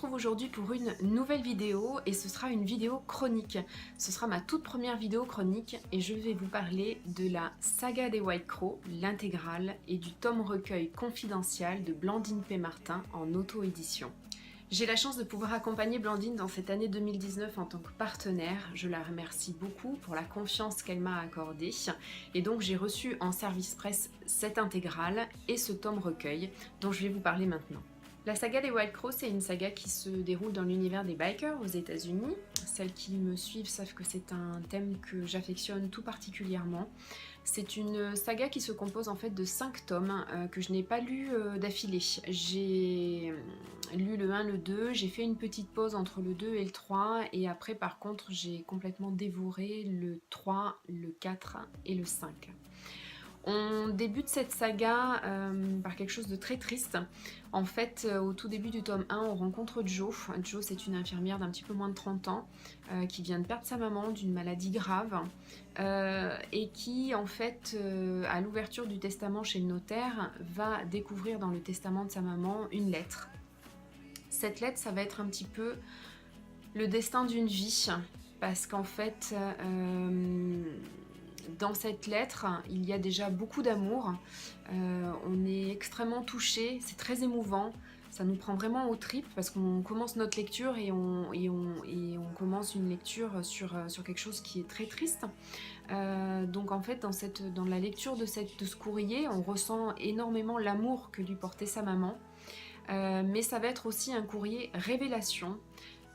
retrouve aujourd'hui pour une nouvelle vidéo et ce sera une vidéo chronique. Ce sera ma toute première vidéo chronique et je vais vous parler de la saga des White Crow, l'intégrale, et du tome recueil confidentiel de Blandine P. Martin en auto-édition. J'ai la chance de pouvoir accompagner Blandine dans cette année 2019 en tant que partenaire. Je la remercie beaucoup pour la confiance qu'elle m'a accordée. Et donc j'ai reçu en service presse cette intégrale et ce tome recueil dont je vais vous parler maintenant. La saga des White Crow, c'est une saga qui se déroule dans l'univers des bikers aux États-Unis. Celles qui me suivent savent que c'est un thème que j'affectionne tout particulièrement. C'est une saga qui se compose en fait de 5 tomes que je n'ai pas lus d'affilée. J'ai lu le 1, le 2, j'ai fait une petite pause entre le 2 et le 3 et après par contre j'ai complètement dévoré le 3, le 4 et le 5. On débute cette saga par quelque chose de très triste. En fait, au tout début du tome 1, on rencontre Jo. Jo, c'est une infirmière d'un petit peu moins de 30 ans qui vient de perdre sa maman d'une maladie grave et qui, en fait, à l'ouverture du testament chez le notaire, va découvrir dans le testament de sa maman une lettre. Cette lettre, ça va être un petit peu le destin d'une vie parce qu'en fait... dans cette lettre, il y a déjà beaucoup d'amour, on est extrêmement touché, c'est très émouvant, ça nous prend vraiment aux tripes parce qu'on commence notre lecture et on commence une lecture sur quelque chose qui est très triste. Donc en fait, dans la lecture de ce courrier, on ressent énormément l'amour que lui portait sa maman, mais ça va être aussi un courrier révélation,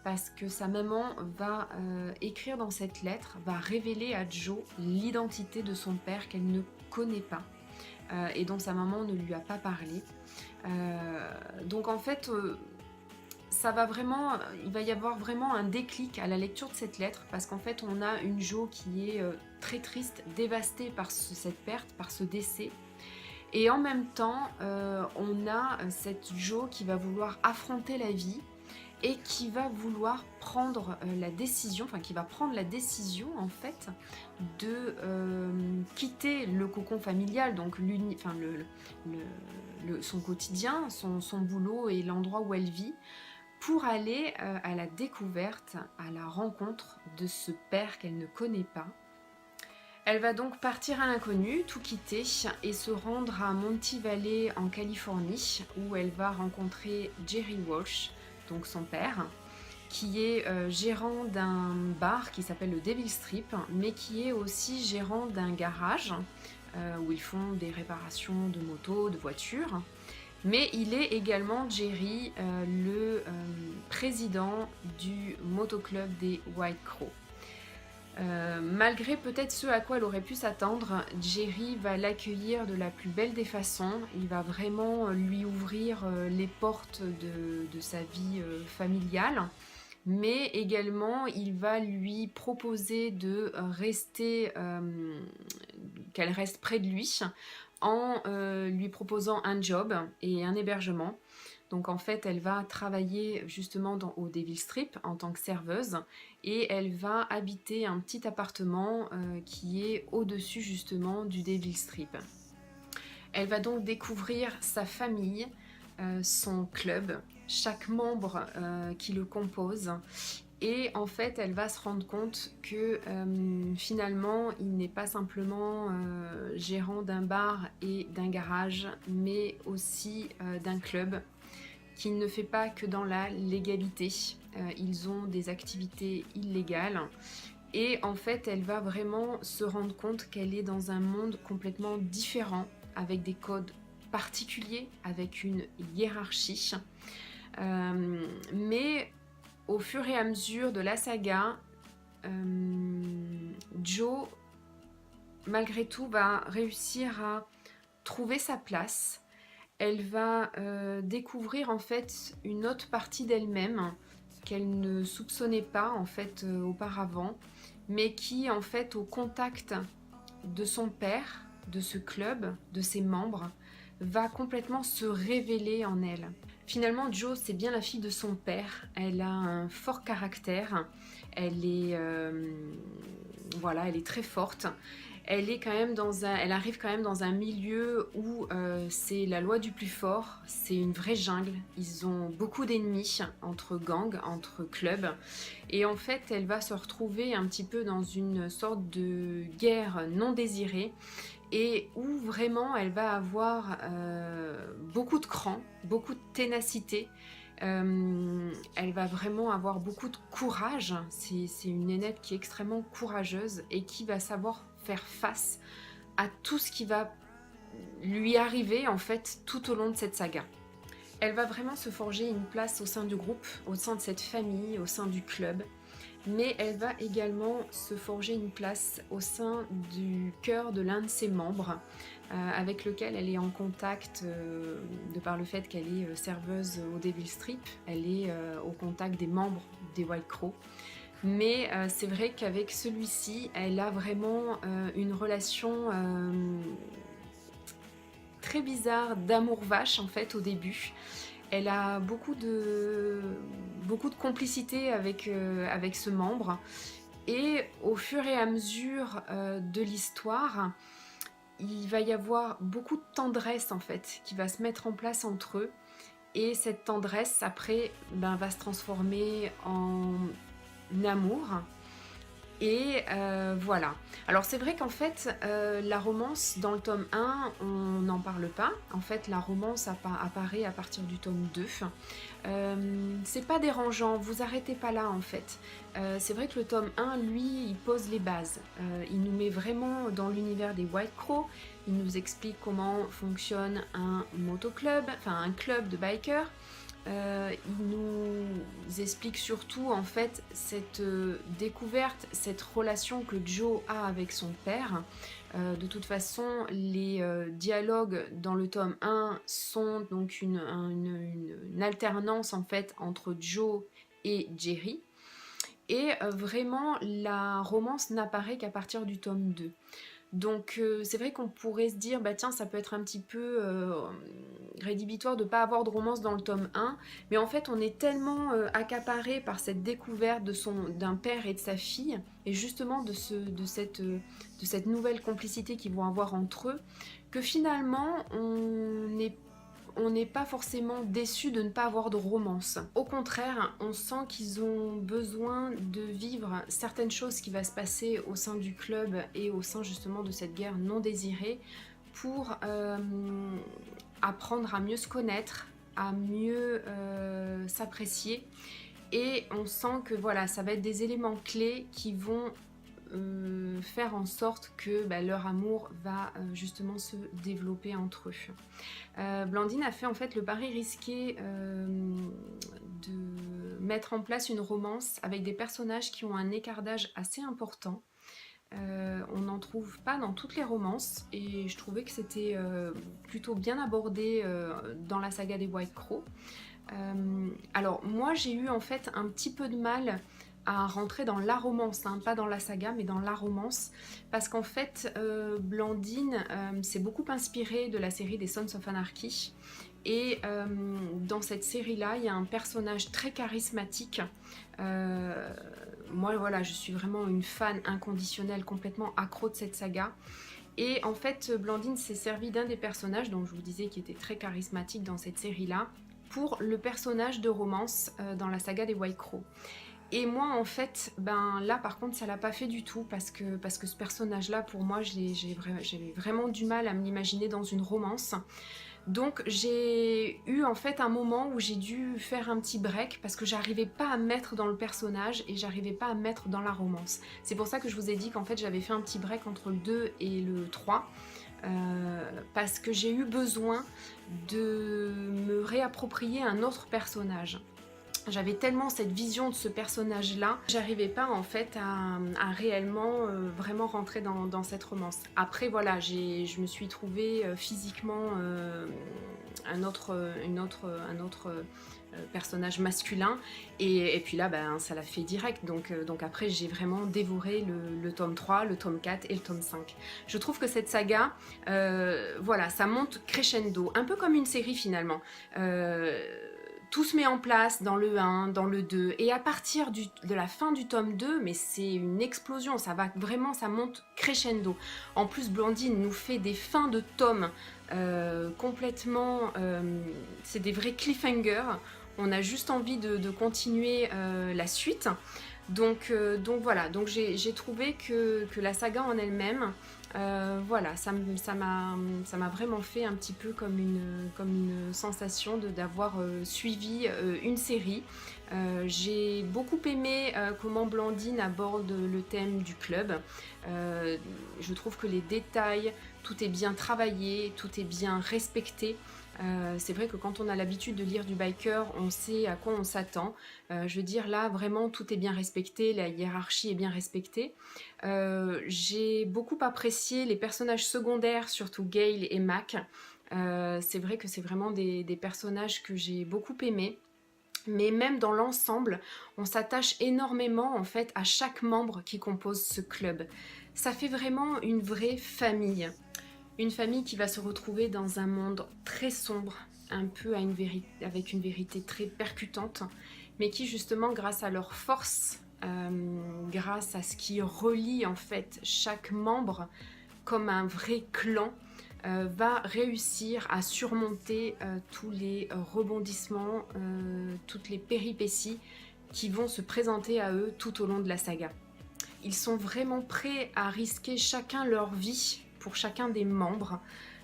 parce que sa maman va écrire dans cette lettre, va révéler à Jo l'identité de son père qu'elle ne connaît pas et dont sa maman ne lui a pas parlé. Donc en fait, il va y avoir vraiment un déclic à la lecture de cette lettre, parce qu'en fait on a une Jo qui est très triste, dévastée par cette perte, par ce décès. Et en même temps, on a cette Jo qui va vouloir affronter la vie, et qui va vouloir prendre la décision, en fait de quitter le cocon familial, donc son quotidien, son boulot et l'endroit où elle vit, pour aller à la découverte, à la rencontre de ce père qu'elle ne connaît pas. Elle va donc partir à l'inconnu, tout quitter et se rendre à Monty Valley en Californie, où elle va rencontrer Jerry Walsh, donc son père, qui est gérant d'un bar qui s'appelle le Devil Strip, mais qui est aussi gérant d'un garage où ils font des réparations de motos, de voitures. Mais il est également, Jerry, le président du motoclub des White Crow. Malgré peut-être ce à quoi elle aurait pu s'attendre, Jerry va l'accueillir de la plus belle des façons. Il va vraiment lui ouvrir les portes de sa vie familiale, mais également il va lui proposer de rester, qu'elle reste près de lui, en lui proposant un job et un hébergement. Donc en fait, elle va travailler justement au Devil Strip en tant que serveuse et elle va habiter un petit appartement qui est au-dessus justement du Devil Strip. Elle va donc découvrir sa famille, son club, chaque membre qui le compose. Et en fait, elle va se rendre compte que finalement, il n'est pas simplement gérant d'un bar et d'un garage, mais aussi d'un club, qui ne fait pas que dans la légalité. Ils ont des activités illégales. Et en fait, elle va vraiment se rendre compte qu'elle est dans un monde complètement différent, avec des codes particuliers, avec une hiérarchie. Mais au fur et à mesure de la saga, Jo, malgré tout, va réussir à trouver sa place. Elle va découvrir en fait une autre partie d'elle-même qu'elle ne soupçonnait pas en fait auparavant, mais qui en fait au contact de son père, de ce club, de ses membres, va complètement se révéler en elle. Finalement, Jo, c'est bien la fille de son père. Elle a un fort caractère. Elle est, elle est très forte. elle est quand même elle arrive quand même dans un milieu où c'est la loi du plus fort, c'est une vraie jungle, ils ont beaucoup d'ennemis entre gangs, entre clubs, et en fait elle va se retrouver un petit peu dans une sorte de guerre non désirée, et où vraiment elle va avoir beaucoup de cran, beaucoup de ténacité. Elle va vraiment avoir beaucoup de courage. C'est une nénette qui est extrêmement courageuse et qui va savoir faire face à tout ce qui va lui arriver en fait tout au long de cette saga. Elle va vraiment se forger une place au sein du groupe, au sein de cette famille, au sein du club, mais elle va également se forger une place au sein du cœur de l'un de ses membres, avec lequel elle est en contact de par le fait qu'elle est serveuse au Devil Strip, elle est au contact des membres des White Crow. Mais c'est vrai qu'avec celui-ci, elle a vraiment une relation très bizarre d'amour vache en fait au début. Elle a beaucoup de complicité avec ce membre, et au fur et à mesure de l'histoire, il va y avoir beaucoup de tendresse en fait qui va se mettre en place entre eux, et cette tendresse après va se transformer en amour. Et voilà. Alors c'est vrai qu'en fait, la romance dans le tome 1, on n'en parle pas. En fait, la romance apparaît à partir du tome 2. C'est pas dérangeant, vous arrêtez pas là en fait. C'est vrai que le tome 1, lui, il pose les bases. Il nous met vraiment dans l'univers des White Crow. Il nous explique comment fonctionne un motoclub, enfin un club de bikers. Il nous explique surtout en fait cette découverte, cette relation que Joe a avec son père. De toute façon, les dialogues dans le tome 1 sont donc une alternance en fait entre Joe et Jerry. Et vraiment, la romance n'apparaît qu'à partir du tome 2. Donc c'est vrai qu'on pourrait se dire, bah tiens, ça peut être un petit peu rédhibitoire de ne pas avoir de romance dans le tome 1, mais en fait on est tellement accaparé par cette découverte d'un père et de sa fille, et justement de cette nouvelle complicité qu'ils vont avoir entre eux, que finalement on n'est pas forcément déçu de ne pas avoir de romance. Au contraire, on sent qu'ils ont besoin de vivre certaines choses qui vont se passer au sein du club et au sein justement de cette guerre non désirée pour apprendre à mieux se connaître, à mieux s'apprécier. Et on sent que voilà, ça va être des éléments clés qui vont faire en sorte que leur amour va justement se développer entre eux. Blandine a fait en fait le pari risqué de mettre en place une romance avec des personnages qui ont un écart d'âge assez important. On n'en trouve pas dans toutes les romances, et je trouvais que c'était plutôt bien abordé dans la saga des White Crow. Alors moi j'ai eu en fait un petit peu de mal à rentrer dans la romance, hein, pas dans la saga mais dans la romance, parce qu'en fait Blandine s'est beaucoup inspirée de la série des Sons of Anarchy, et dans cette série là il y a un personnage très charismatique. Moi voilà, je suis vraiment une fan inconditionnelle, complètement accro de cette saga. Et en fait Blandine s'est servie d'un des personnages dont je vous disais qui était très charismatique dans cette série là pour le personnage de romance dans la saga des White Crow. Et moi en fait, là par contre ça l'a pas fait du tout, parce que ce personnage là pour moi j'avais vraiment du mal à me l'imaginer dans une romance. Donc j'ai eu en fait un moment où j'ai dû faire un petit break parce que j'arrivais pas à me mettre dans le personnage et j'arrivais pas à me mettre dans la romance. C'est pour ça que je vous ai dit qu'en fait j'avais fait un petit break entre le 2 et le 3. Parce que j'ai eu besoin de me réapproprier un autre personnage. J'avais tellement cette vision de ce personnage-là, j'arrivais pas en fait à réellement vraiment rentrer dans cette romance. Après voilà, je me suis trouvée physiquement un autre personnage masculin, et puis là ça l'a fait direct, donc après j'ai vraiment dévoré le tome 3, le tome 4 et le tome 5. Je trouve que cette saga, voilà, ça monte crescendo, un peu comme une série finalement. tout se met en place dans le 1, dans le 2, et à partir de la fin du tome 2, mais c'est une explosion, ça va vraiment, ça monte crescendo. En plus, Blandine nous fait des fins de tomes complètement, c'est des vrais cliffhangers, on a juste envie de continuer la suite. Donc voilà, donc j'ai trouvé que la saga en elle-même, voilà, ça m'a vraiment fait un petit peu comme une sensation d'avoir suivi une série. J'ai beaucoup aimé comment Blandine aborde le thème du club. Je trouve que les détails, tout est bien travaillé, tout est bien respecté. C'est vrai que quand on a l'habitude de lire du biker, on sait à quoi on s'attend. Je veux dire, là, vraiment, tout est bien respecté, la hiérarchie est bien respectée. J'ai beaucoup apprécié les personnages secondaires, surtout Gale et Mac. C'est vrai que c'est vraiment des personnages que j'ai beaucoup aimés. Mais même dans l'ensemble, on s'attache énormément en fait à chaque membre qui compose ce club. Ça fait vraiment une vraie famille. Une famille qui va se retrouver dans un monde très sombre, un peu avec une vérité très percutante, mais qui justement, grâce à leur force, grâce à ce qui relie en fait chaque membre comme un vrai clan, va réussir à surmonter tous les rebondissements, toutes les péripéties qui vont se présenter à eux tout au long de la saga. Ils sont vraiment prêts à risquer chacun leur vie pour chacun des membres.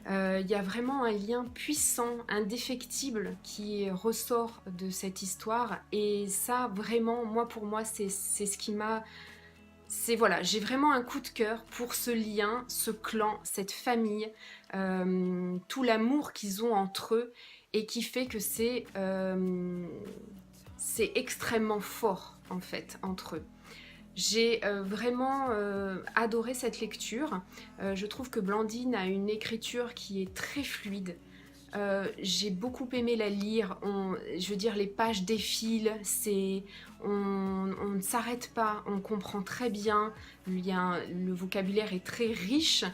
Il y a vraiment un lien puissant, indéfectible qui ressort de cette histoire, et ça vraiment, pour moi, c'est ce qui m'a... Voilà, j'ai vraiment un coup de cœur pour ce lien, ce clan, cette famille, tout l'amour qu'ils ont entre eux, et qui fait que c'est extrêmement fort en fait entre eux. J'ai vraiment adoré cette lecture. Je trouve que Blandine a une écriture qui est très fluide. J'ai beaucoup aimé la lire. Je veux dire, les pages défilent, on ne s'arrête pas, on comprend très bien. Le vocabulaire est très riche.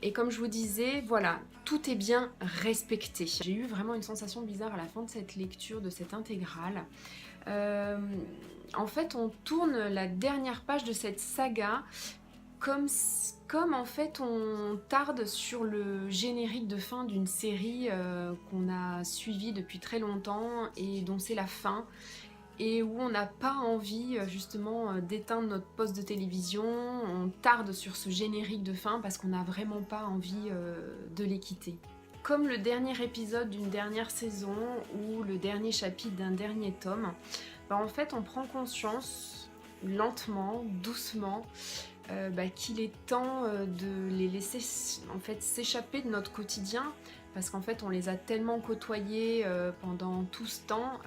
Et comme je vous disais, voilà, tout est bien respecté. J'ai eu vraiment une sensation bizarre à la fin de cette lecture, de cette intégrale. En fait, on tourne la dernière page de cette saga comme en fait on tarde sur le générique de fin d'une série qu'on a suivie depuis très longtemps et dont c'est la fin, et où on n'a pas envie justement d'éteindre notre poste de télévision. On tarde sur ce générique de fin parce qu'on n'a vraiment pas envie de les quitter. Comme le dernier épisode d'une dernière saison ou le dernier chapitre d'un dernier tome, en fait on prend conscience lentement, doucement, qu'il est temps de les laisser en fait s'échapper de notre quotidien, parce qu'en fait on les a tellement côtoyés pendant tout ce temps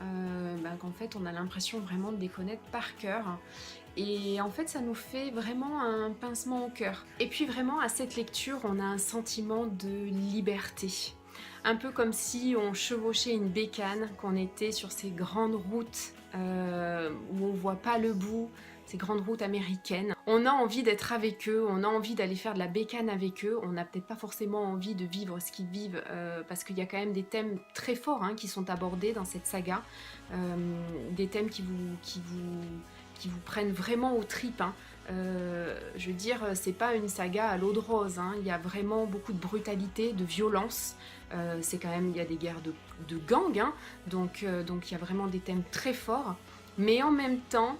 qu'en fait on a l'impression vraiment de les connaître par cœur. Et en fait ça nous fait vraiment un pincement au cœur. Et puis vraiment à cette lecture on a un sentiment de liberté. Un peu comme si on chevauchait une bécane, qu'on était sur ces grandes routes où on voit pas le bout, ces grandes routes américaines. On a envie d'être avec eux, on a envie d'aller faire de la bécane avec eux, on n'a peut-être pas forcément envie de vivre ce qu'ils vivent parce qu'il y a quand même des thèmes très forts qui sont abordés dans cette saga, des thèmes qui vous prennent vraiment aux tripes. Je veux dire, c'est pas une saga à l'eau de rose, il y a vraiment beaucoup de brutalité, de violence. C'est quand même, il y a des guerres de gangs, donc il y a vraiment des thèmes très forts, mais en même temps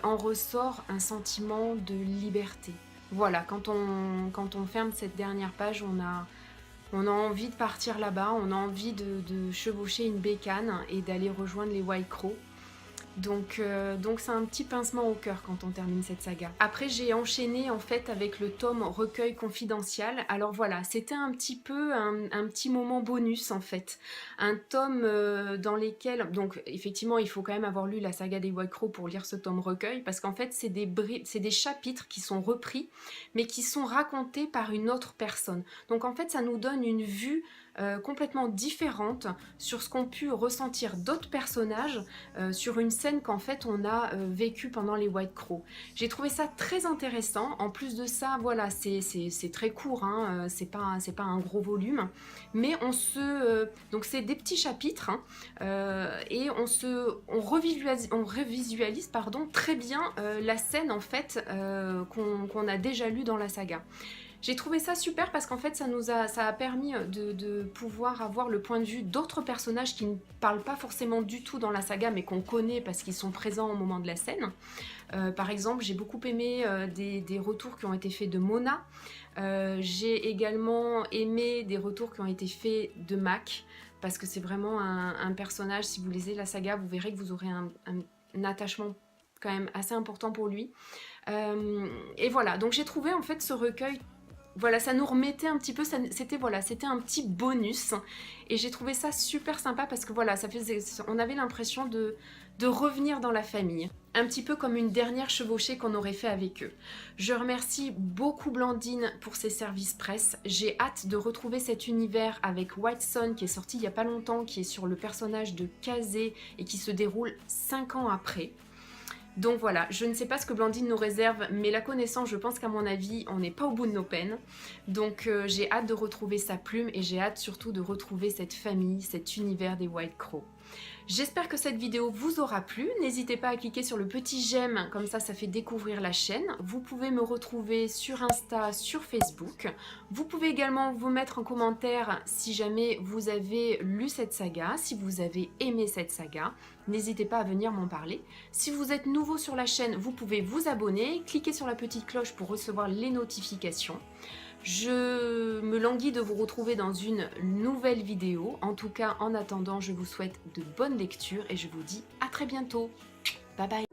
en ressort un sentiment de liberté. Voilà, quand on ferme cette dernière page, on a envie de partir là-bas, on a envie de chevaucher une bécane et d'aller rejoindre les White Crow. Donc c'est un petit pincement au cœur quand on termine cette saga. Après j'ai enchaîné en fait avec le tome recueil confidentiel. Alors voilà, c'était un petit peu un petit moment bonus en fait. Un tome dans lequel, donc effectivement il faut quand même avoir lu la saga des White Crow pour lire ce tome recueil, parce qu'en fait c'est des chapitres qui sont repris mais qui sont racontés par une autre personne. Donc en fait ça nous donne une vue complètement différente sur ce qu'ont pu ressentir d'autres personnages sur une scène qu'en fait on a vécue pendant les White Crow. J'ai trouvé ça très intéressant. En plus de ça, voilà, c'est très court, hein, c'est pas un gros volume, mais donc c'est des petits chapitres, hein, et on revisualise pardon, très bien la scène en fait qu'on a déjà lue dans la saga. J'ai trouvé ça super parce qu'en fait ça a permis de pouvoir avoir le point de vue d'autres personnages qui ne parlent pas forcément du tout dans la saga mais qu'on connaît parce qu'ils sont présents au moment de la scène. Par exemple, j'ai beaucoup aimé des retours qui ont été faits de Mona. J'ai également aimé des retours qui ont été faits de Mac parce que c'est vraiment un personnage, si vous lisez la saga, vous verrez que vous aurez un attachement quand même assez important pour lui. Et voilà, donc j'ai trouvé en fait ce recueil, voilà, ça nous remettait un petit peu, c'était un petit bonus et j'ai trouvé ça super sympa parce que voilà, on avait l'impression de revenir dans la famille, un petit peu comme une dernière chevauchée qu'on aurait fait avec eux. Je remercie beaucoup Blandine pour ses services presse, j'ai hâte de retrouver cet univers avec White Sun qui est sorti il n'y a pas longtemps, qui est sur le personnage de Kazé et qui se déroule 5 ans après. Donc voilà, je ne sais pas ce que Blandine nous réserve, mais la connaissance, je pense qu'à mon avis, on n'est pas au bout de nos peines. Donc j'ai hâte de retrouver sa plume et j'ai hâte surtout de retrouver cette famille, cet univers des White Crow. J'espère que cette vidéo vous aura plu. N'hésitez pas à cliquer sur le petit j'aime, comme ça fait découvrir la chaîne. Vous pouvez me retrouver sur Insta, sur Facebook. Vous pouvez également vous mettre en commentaire si jamais vous avez lu cette saga, si vous avez aimé cette saga. N'hésitez pas à venir m'en parler. Si vous êtes nouveau sur la chaîne, vous pouvez vous abonner, cliquer sur la petite cloche pour recevoir les notifications. Je me languis de vous retrouver dans une nouvelle vidéo. En tout cas, en attendant, je vous souhaite de bonnes lectures et je vous dis à très bientôt. Bye bye.